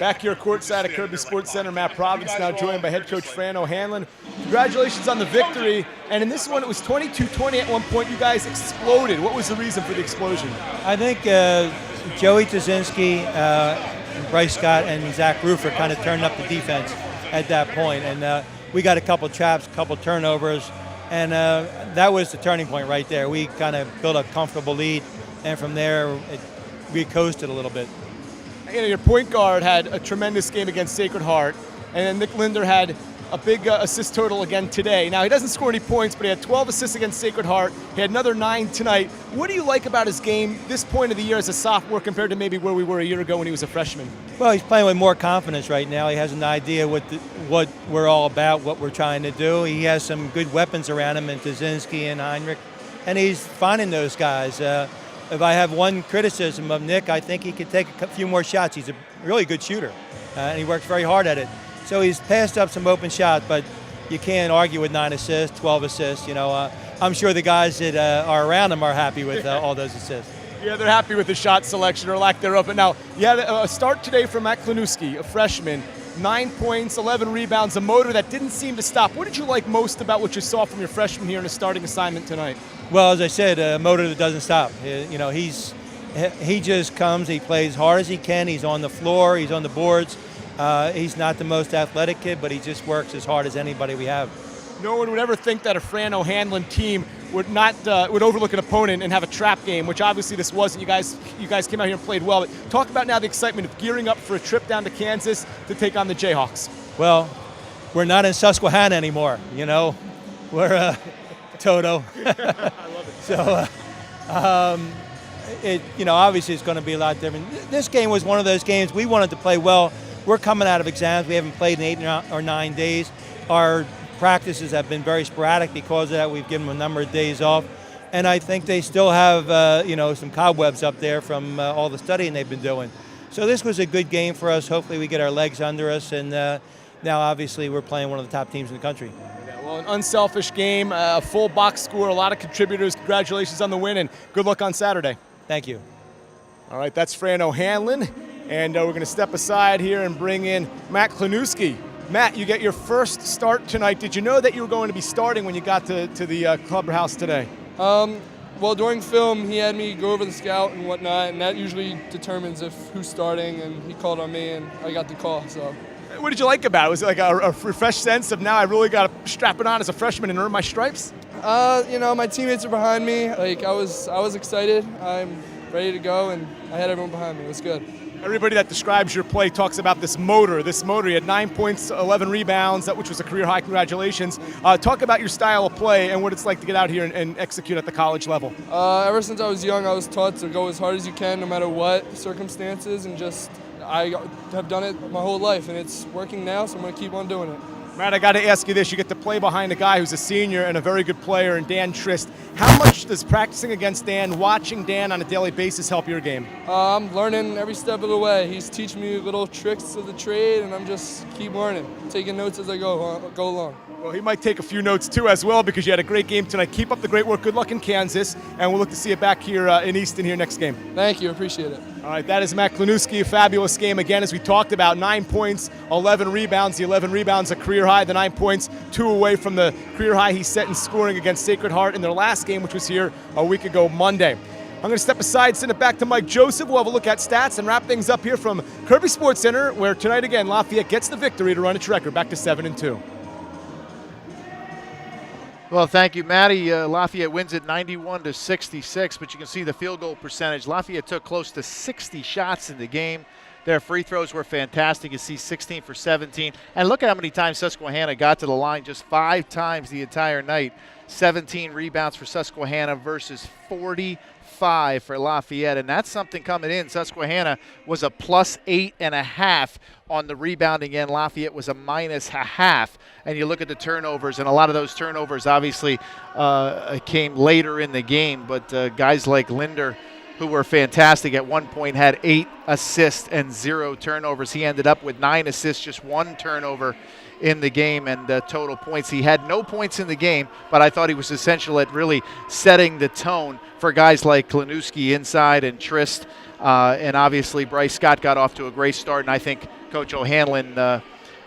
Back here courtside at Kirby Sports Center, Matt Providence now joined by head coach Fran OHanlon. Congratulations on the victory. And in this one, it was 22-20 at one point. You guys exploded. What was the reason for the explosion? I think Joey Tazinski, Bryce Scott, and Zach Roofer kind of turned up the defense at that point. And we got a couple traps, a couple turnovers. And that was the turning point right there. We kind of built a comfortable lead. And from there, we coasted a little bit. You know, your point guard had a tremendous game against Sacred Heart, and then Nick Linder had a big assist total again today. Now, he doesn't score any points, but he had 12 assists against Sacred Heart. He had another 9 tonight. What do you like about his game this point of the year as a sophomore compared to maybe where we were a year ago when he was a freshman? Well, he's playing with more confidence right now. He has an idea what we're all about, what we're trying to do. He has some good weapons around him in Tazinski and Heinrich, and he's finding those guys. If I have one criticism of Nick, I think he could take a few more shots. He's a really good shooter, and he works very hard at it. So he's passed up some open shots, but you can't argue with 9 assists, 12 assists. You know, I'm sure the guys that are around him are happy with all those assists. Yeah, they're happy with the shot selection or lack thereof. But now, you had a start today from Matt Linowski, a freshman. 9 points, 11 rebounds, a motor that didn't seem to stop. What did you like most about what you saw from your freshman here in a starting assignment tonight? Well, as I said, a motor that doesn't stop. You know, he just comes, he plays hard as he can, he's on the floor, he's on the boards. He's not the most athletic kid, but he just works as hard as anybody we have. No one would ever think that a Fran OHanlon team would not would overlook an opponent and have a trap game, which obviously this wasn't. You guys came out here and played well. But talk about now the excitement of gearing up for a trip down to Kansas to take on the Jayhawks. Well, we're not in Susquehanna anymore. You know, we're Toto. I love it. So, you know, obviously it's going to be a lot different. This game was one of those games we wanted to play well. We're coming out of exams. We haven't played in 8 or 9 days. Our practices have been very sporadic because of that. We've given them a number of days off. And I think they still have, you know, some cobwebs up there from all the studying they've been doing. So this was a good game for us. Hopefully we get our legs under us. And now, obviously, we're playing one of the top teams in the country. Well, an unselfish game, a full box score, a lot of contributors. Congratulations on the win, and good luck on Saturday. Thank you. All right, that's Fran OHanlon. And we're going to step aside here and bring in Matt Linowski. Matt, you get your first start tonight. Did you know that you were going to be starting when you got to the clubhouse today? Well, during film, he had me go over the scout and whatnot, and that usually determines who's starting, and he called on me, and I got the call. So, what did you like about it? Was it like a refreshed sense of now I really got to strap it on as a freshman and earn my stripes? You know, my teammates are behind me. Like I was excited. I'm ready to go, and I had everyone behind me. It was good. Everybody that describes your play talks about this motor. This motor, you had 9 points, 11 rebounds, which was a career high. Congratulations. Talk about your style of play and what it's like to get out here and execute at the college level. Ever since I was young, I was taught to go as hard as you can no matter what circumstances, and I have done it my whole life, and it's working now, so I'm going to keep on doing it. Matt, I got to ask you this. You get to play behind a guy who's a senior and a very good player, and Dan Trist. How much does practicing against Dan, watching Dan on a daily basis help your game? I'm learning every step of the way. He's teaching me little tricks of the trade, and I'm just keep learning, taking notes as I go along. Well, he might take a few notes too as well because you had a great game tonight. Keep up the great work. Good luck in Kansas, and we'll look to see you back here in Easton here next game. Thank you. Appreciate it. All right, that is Matt Linowski. A fabulous game again, as we talked about. 9 points, 11 rebounds. The 11 rebounds a career high. The 9 points, 2 away from the career high he set in scoring against Sacred Heart in their last game, which was here a week ago Monday. I'm going to step aside, send it back to Mike Joseph. We'll have a look at stats and wrap things up here from Kirby Sports Center, where tonight again Lafayette gets the victory to run its record back to 7-2. Well, thank you, Matty. Lafayette wins it 91-66, but you can see the field goal percentage. Lafayette took close to 60 shots in the game. Their free throws were fantastic. You see 16 for 17. And look at how many times Susquehanna got to the line, just 5 times the entire night. 17 rebounds for Susquehanna versus 45 for Lafayette. And that's something coming in. Susquehanna was a plus 8.5 on the rebounding end. Lafayette was a minus a half. And you look at the turnovers, and a lot of those turnovers obviously came later in the game. But guys like Linder, who were fantastic at one point, had 8 assists and 0 turnovers. He ended up with 9 assists, just 1 turnover in the game, and total points. He had no points in the game, but I thought he was essential at really setting the tone for guys like Linowski inside and Trist. And obviously Bryce Scott got off to a great start, and I think Coach OHanlon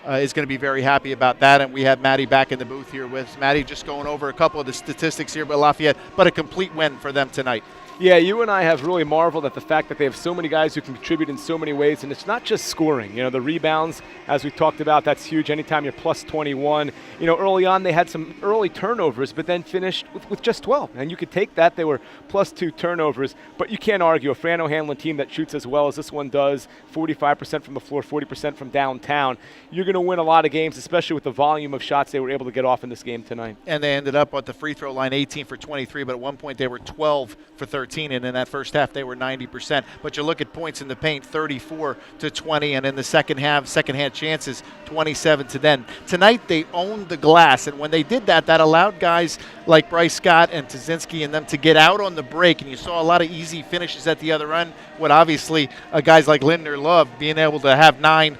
is going to be very happy about that. And we have Maddie back in the booth here with us. Maddie, just going over a couple of the statistics here by Lafayette, but a complete win for them tonight. Yeah, you and I have really marveled at the fact that they have so many guys who can contribute in so many ways, and it's not just scoring. The rebounds, as we talked about, that's huge. Anytime you're plus 21. Early on they had some early turnovers, but then finished with just 12. And you could take that. They were plus 2 turnovers, but you can't argue a Fran OHanlon team that shoots as well as this one does, 45% from the floor, 40% from downtown. You're going to win a lot of games, especially with the volume of shots they were able to get off in this game tonight. And they ended up at the free throw line 18 for 23, but at one point they were 12 for 13. And in that first half they were 90%. But you look at points in the paint, 34 to 20, and in the second half, second-hand chances, 27 to 10. Tonight they owned the glass, and when they did that, that allowed guys like Bryce Scott and Tazinski and them to get out on the break, and you saw a lot of easy finishes at the other end. What obviously guys like Lindner love, being able to have 9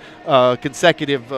consecutive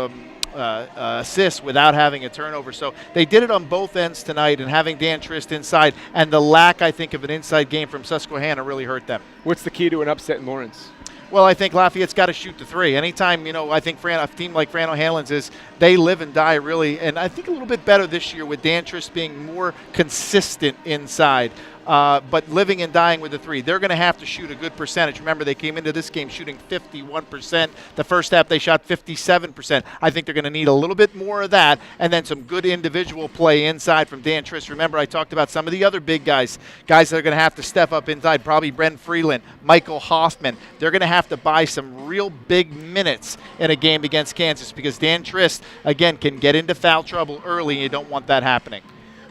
assists without having a turnover. So they did it on both ends tonight, and having Dan Trist inside and the lack, I think, of an inside game from Susquehanna really hurt them. What's the key to an upset in Lawrence? Well, I think Lafayette's got to shoot the 3. Anytime, I think a team like Fran OHanlon's is, they live and die really, and I think a little bit better this year with Dan Trist being more consistent inside. But living and dying with the 3. They're going to have to shoot a good percentage. Remember, they came into this game shooting 51%. The first half, they shot 57%. I think they're going to need a little bit more of that, and then some good individual play inside from Dan Trist. Remember, I talked about some of the other big guys that are going to have to step up inside, probably Bren Freeland, Michael Hoffman. They're going to have to buy some real big minutes in a game against Kansas because Dan Trist, again, can get into foul trouble early, and you don't want that happening.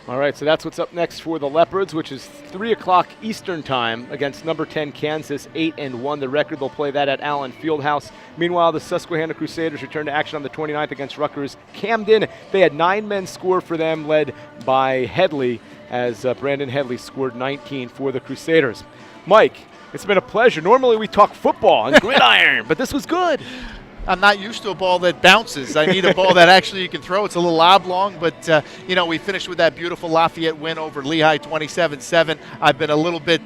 All right, so that's what's up next for the Leopards, which is 3 o'clock Eastern time against number 10 Kansas, 8-1. The record, they'll play that at Allen Fieldhouse. Meanwhile, the Susquehanna Crusaders return to action on the 29th against Rutgers Camden. They had 9 men score for them, led by Headley, as Brandon Headley scored 19 for the Crusaders. Mike, it's been a pleasure. Normally we talk football and gridiron, but this was good. I'm not used to a ball that bounces. I need a ball that actually you can throw. It's a little oblong, but, we finished with that beautiful Lafayette win over Lehigh 27-7. I've been a little bit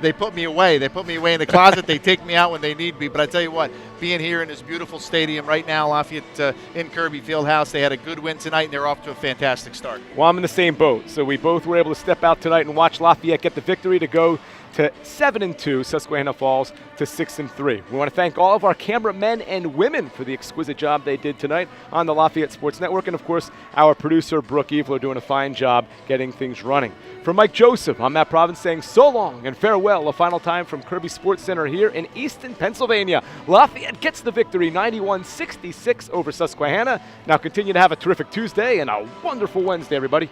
they put me away. They put me away in the closet. They take me out when they need me. But I tell you what, being here in this beautiful stadium right now, Lafayette in Kirby Fieldhouse, they had a good win tonight, and they're off to a fantastic start. Well, I'm in the same boat. So we both were able to step out tonight and watch Lafayette get the victory to go to 7-2. Susquehanna falls to 6-3. We want to thank all of our cameramen and women for the exquisite job they did tonight on the Lafayette Sports Network, and of course our producer Brooke Eveler doing a fine job getting things running. For Mike Joseph, I'm Matt Province saying so long and farewell. A final time from Kirby Sports Center here in Easton, Pennsylvania. Lafayette gets the victory, 91-66 over Susquehanna. Now continue to have a terrific Tuesday and a wonderful Wednesday, everybody.